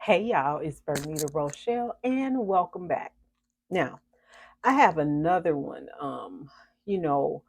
Hey y'all, it's Bernita Rochelle and welcome back. Now, I have another one you know,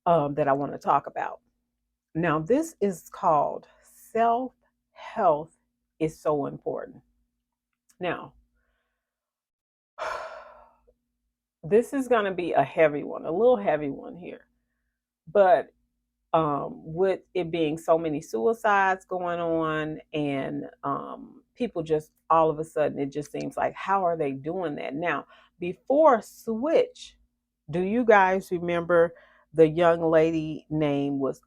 that I want to talk about. Now, this is called self-health is so important. Now, this is going to be a heavy one, a little heavy one here. But with it being so many suicides going on and people just all of a sudden it just seems like how are they doing that now before switch. Do you guys remember the young lady name was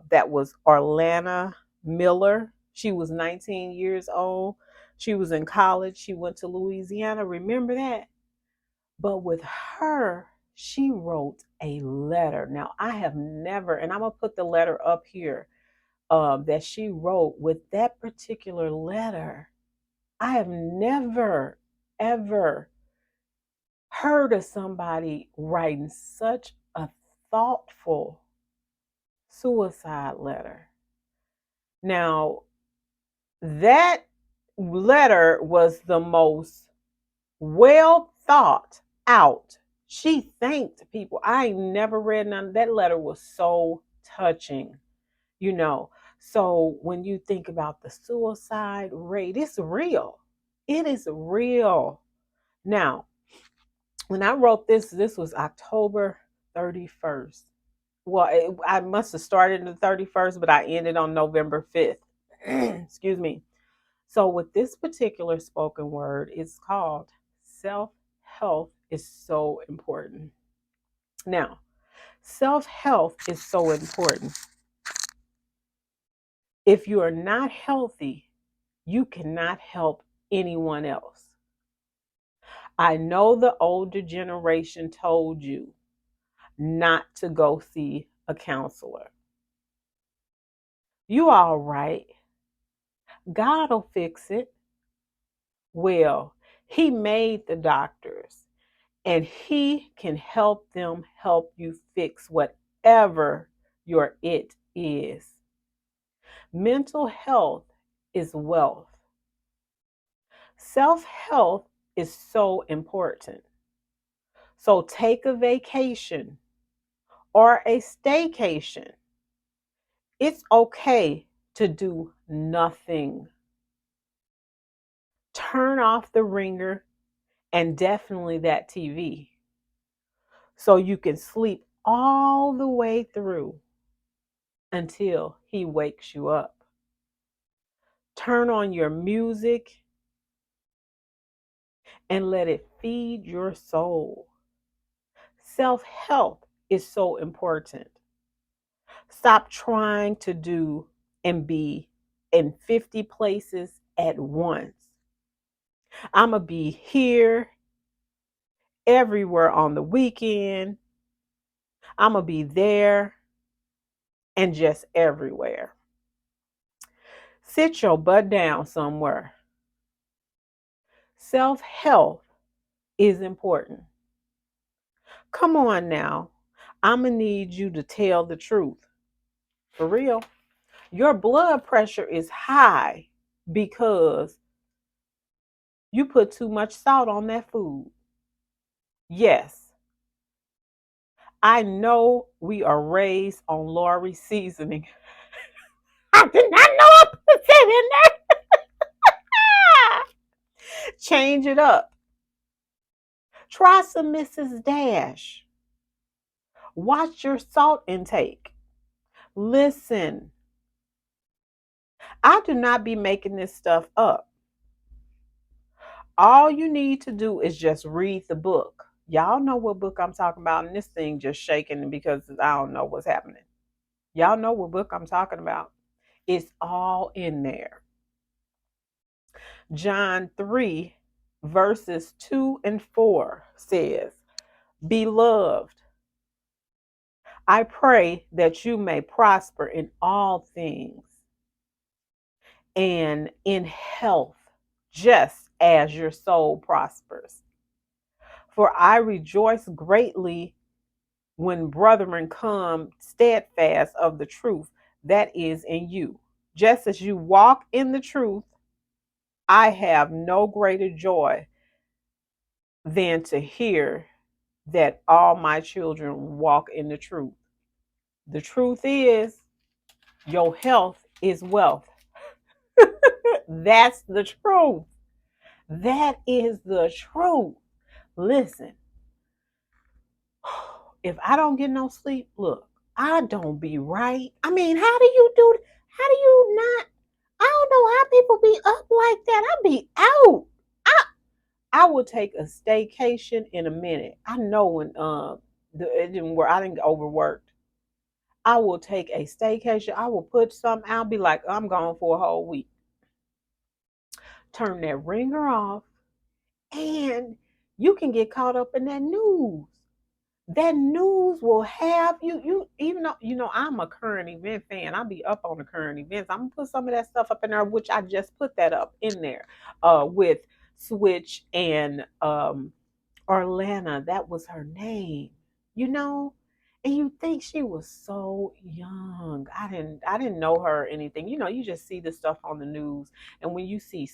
that was Orlana Miller? She was 19 years old. She was in college. She went to Louisiana. Remember that? But with her, she wrote a letter. Now, I have never, and I'm going to put the letter up here that she wrote with that particular letter. I have never, ever heard of somebody writing such a thoughtful suicide letter. Now, that letter was the most well thought out. She thanked people. I ain't never read none. That letter was so touching, you know. So when you think about the suicide rate, it's real. It is real. Now, when I wrote this was October 31st. Well, I must have started the 31st, but I ended on November 5th. Excuse me. So, with this particular spoken word, it's called self health is so important. Now, self health is so important. If you are not healthy, you cannot help anyone else. I know the older generation told you not to go see a counselor. You all right. God'll fix it. Well, he made the doctors and he can help them help you fix whatever your it is. Mental health is wealth. Self health is so important. So take a vacation or a staycation. It's okay to do nothing. Turn off the ringer and definitely that TV so you can sleep all the way through until he wakes you up. Turn on your music and let it feed your soul. Self health is so important. Stop trying to do and be in 50 places at once. I'm going to be here everywhere on the weekend. I'm going to be there and just everywhere. Sit your butt down somewhere. Self health is important. Come on now. I'm going to need you to tell the truth. For real. Your blood pressure is high because you put too much salt on that food. Yes, I know we are raised on Lori seasoning. I did not know I put that in there. Change it up. Try some Mrs. Dash. Watch your salt intake. Listen, I do not be making this stuff up. All you need to do is just read the book. Y'all know what book I'm talking about, and this thing just shaking because I don't know what's happening. Y'all know what book I'm talking about. It's all in there. John 3, verses 2 and 4 says, Beloved, I pray that you may prosper in all things and in health, just as your soul prospers. For I rejoice greatly when brethren come steadfast of the truth that is in you. Just as you walk in the truth, I have no greater joy than to hear that all my children walk in the truth. The truth is, your health is wealth. That's the truth. That is the truth. Listen, if I don't get no sleep, look, I don't be right. I mean, how do you do? How do you not? I don't know how people be up like that. I be out. I I will take a staycation in a minute. I know when it didn't work. I didn't get overworked. I will take a staycation. I will put something. I'll be like, I'm gone for a whole week. Turn that ringer off, and you can get caught up in that news. That news will have you even though I'm a current event fan. I'll be up on the current events. I'm gonna put some of that stuff up in there, which I just put that up in there with Switch and Orlana. That was her name, you know. And you think she was so young. I didn't know her or anything. You just see the stuff on the news. And when you see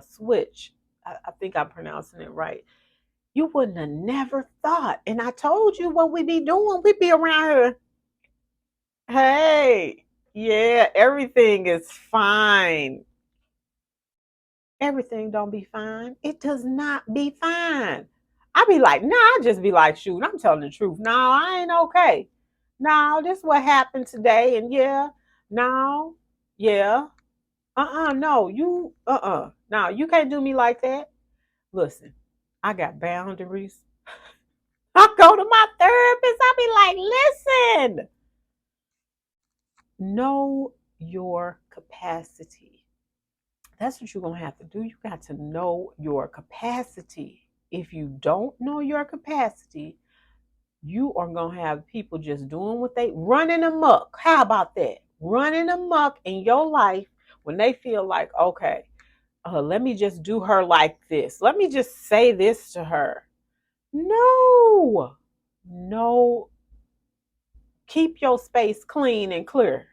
Switch, I think I'm pronouncing it right, you wouldn't have never thought. And I told you what we be doing. We be around here. Hey, yeah, everything is fine. Everything don't be fine. It does not be fine. I be like, nah, I just be like, shoot, I'm telling the truth. No, I ain't okay. No, this is what happened today. And yeah, no, yeah. No, no, you can't do me like that. Listen, I got boundaries. I go to my therapist. I be like, listen, know your capacity. That's what you're going to have to do. You got to know your capacity. If you don't know your capacity, you are going to have people just doing what they running amok. How about that? Running amok in your life when they feel like, okay, let me just do her like this. Let me just say this to her. No, no, keep your space clean and clear.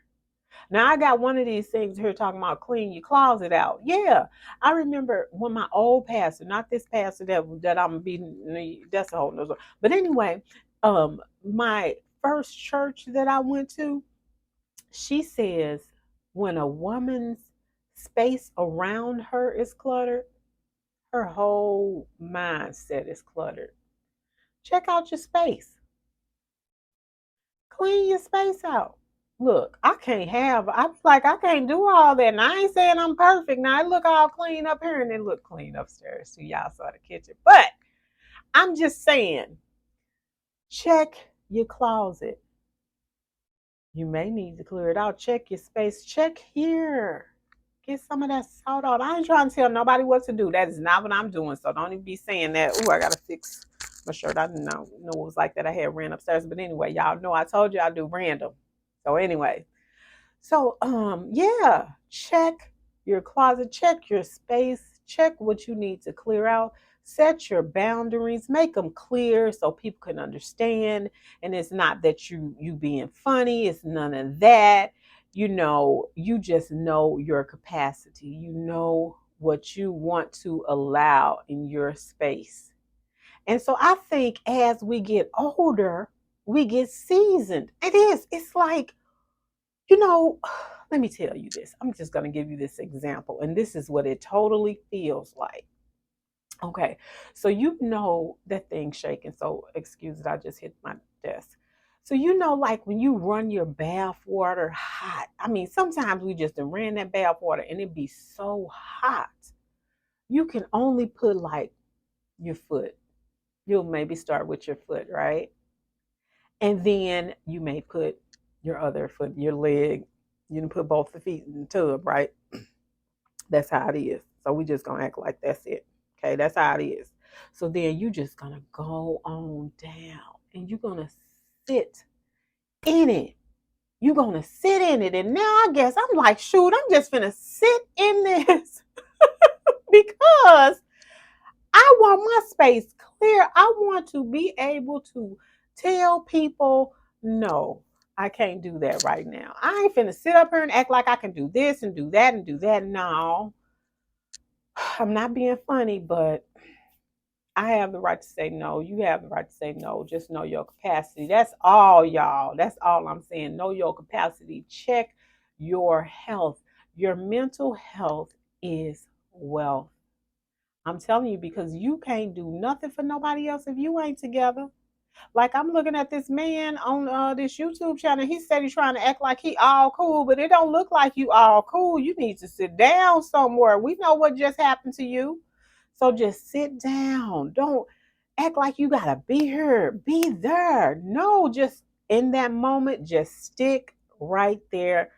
Now I got one of these things here talking about clean your closet out. Yeah, I remember when my old pastor, not this pastor that I'm beating. That's a whole nother. But anyway, my first church that I went to, she says when a woman's space around her is cluttered, her whole mindset is cluttered. Check out your space. Clean your space out. Look, I can't do all that. And I ain't saying I'm perfect. Now I look all clean up here and then look clean upstairs. So y'all saw the kitchen. But I'm just saying, check your closet. You may need to clear it out. Check your space. Check here. Get some of that salt out. I ain't trying to tell nobody what to do. That is not what I'm doing. So don't even be saying that. Oh, I gotta fix my shirt. I didn't know it was like that. I had ran upstairs. But anyway, y'all know I told you I do random. So anyway. So yeah, check your closet, check your space, check what you need to clear out. Set your boundaries, make them clear so people can understand. And it's not that you being funny, it's none of that. You just know your capacity. You know what you want to allow in your space. And so I think as we get older, we get seasoned. It is. It's like, you know, let me tell you this. I'm just going to give you this example. And this is what it totally feels like. Okay. So, that thing's shaking. So, excuse it. I just hit my desk. So, like when you run your bath water hot, I mean, sometimes we just ran that bath water and it be so hot. You can only put like your foot. You'll maybe start with your foot, right? And then you may put your other foot, your leg. You can put both the feet in the tub, right? That's how it is. So we just gonna act like that's it. Okay, that's how it is. So then you just gonna go on down and you're gonna sit in it. You're gonna sit in it. And now I guess I'm like, shoot, I'm just gonna sit in this because I want my space clear. I want to be able to tell people, no, I can't do that right now. I ain't finna sit up here and act like I can do this and do that and do that. No, I'm not being funny, but I have the right to say no. You have the right to say no. Just know your capacity. That's all, y'all. That's all I'm saying. Know your capacity. Check your health. Your mental health is wealth. I'm telling you, because you can't do nothing for nobody else if you ain't together. Like, I'm looking at this man on this YouTube channel. He said he's trying to act like he all cool, but it don't look like you all cool. You need to sit down somewhere. We know what just happened to you. So just sit down. Don't act like you gotta be here, be there. No, just in that moment, just stick right there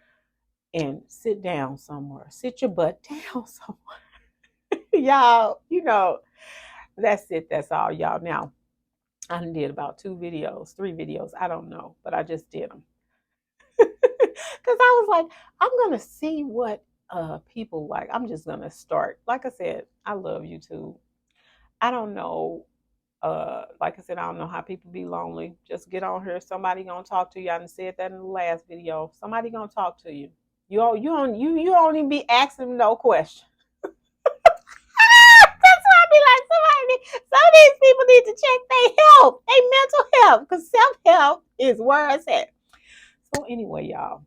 and sit down somewhere. Sit your butt down somewhere. Y'all, that's it. That's all, y'all. Now, I did about 2 videos, 3 videos. I don't know, but I just did them because I was like, I'm gonna see what people like. I'm just gonna start. Like I said, I love YouTube. I don't know. Like I said, I don't know how people be lonely. Just get on here. Somebody gonna talk to you. I done said that in the last video. Somebody gonna talk to you. You don't even be asking no question. That's why I be like, some of these people need to check their health, their mental health, because self-help is where it's at. So anyway, y'all,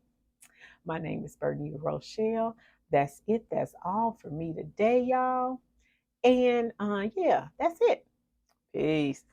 my name is Bernita Rochelle. That's it. That's all for me today, y'all. And yeah, that's it. Peace.